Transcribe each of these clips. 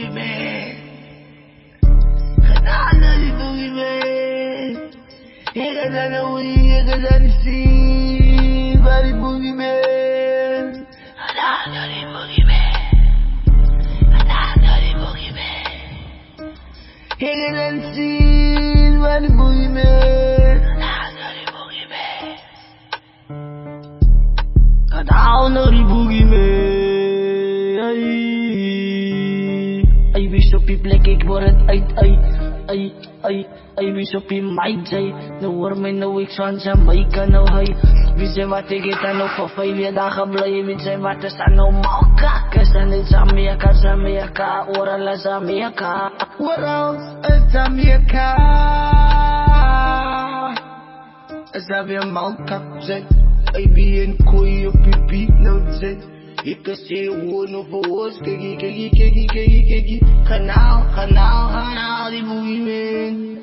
boogeyman. Gedaan die boogeyman. Ik ga dan naar wie, ik ga dan zien waar die boogeyman. Gedaan door die boogeyman. Gedaan door die boogeyman. Ik ga dan zien waar die boogeyman. Gedaan door die boogeyman. Gedaan door die boogeyman. Ay, wees op die plek, ik word het uit, ay, wees op die mic, jy. Nou hoor my nou, ek swan Jamaica nou, hy. Wie sê wat ek het dan nog vir 5 dae bly, wie sê wat is dan nou malka? Kes dan in Jamaica, oral is Jamaica. Oral is Jamaica. Is daar weer malka, jy. Ay, wie en kooi op die beat nou, jy. Ik kan zeggen woord over woord, kijk. Kanaal, die boogeyman.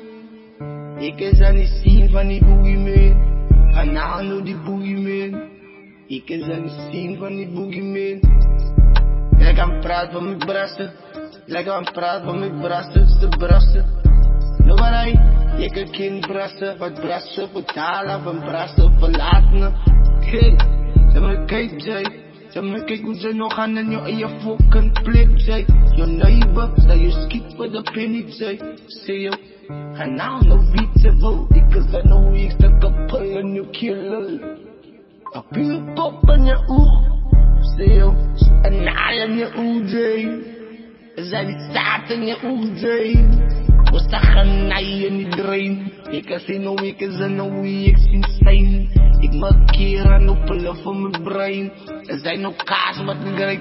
Ik kan ze niet zien van die boogeyman. Kanaal nou die boogeyman. Ik kan ze niet zien van die boogeyman. Lekker aan praten van mijn brassen. Lekker aan praten van mijn brassen, de brassen. Nou maar hij, je kan geen brassen, wat brassen betalen, van brassen verlaten. Kijk, zeg maar kijk, jij. Zeg maar kijk hoe ze nog aan en je eigen fucking plek, zij. Je neighbor, zij je schiet voor de penny, zij. Zeg je, ga nou wie ze wil. Ik kan ze nou ik sta kapel en je killen. Een puur top in je oog. Zeg je, een naai in je oog, zij. Zij die zaad in je oog, zij. We staan naai in die drain. Ik kan ze nou ik zie zijn. Ik maak keer aan opelen van mijn brein. Er zijn nog kaas wat ik krijg.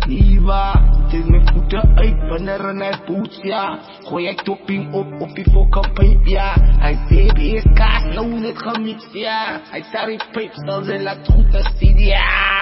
Niet waar, het is mijn voeten uit wanneer hij poets, ja. Gooi ik topping op die fucking pijp, ja. Hij zei weer kaas, nou net gemixt, ja. Hij zei die pijp, zal ze laat goed als die, ja.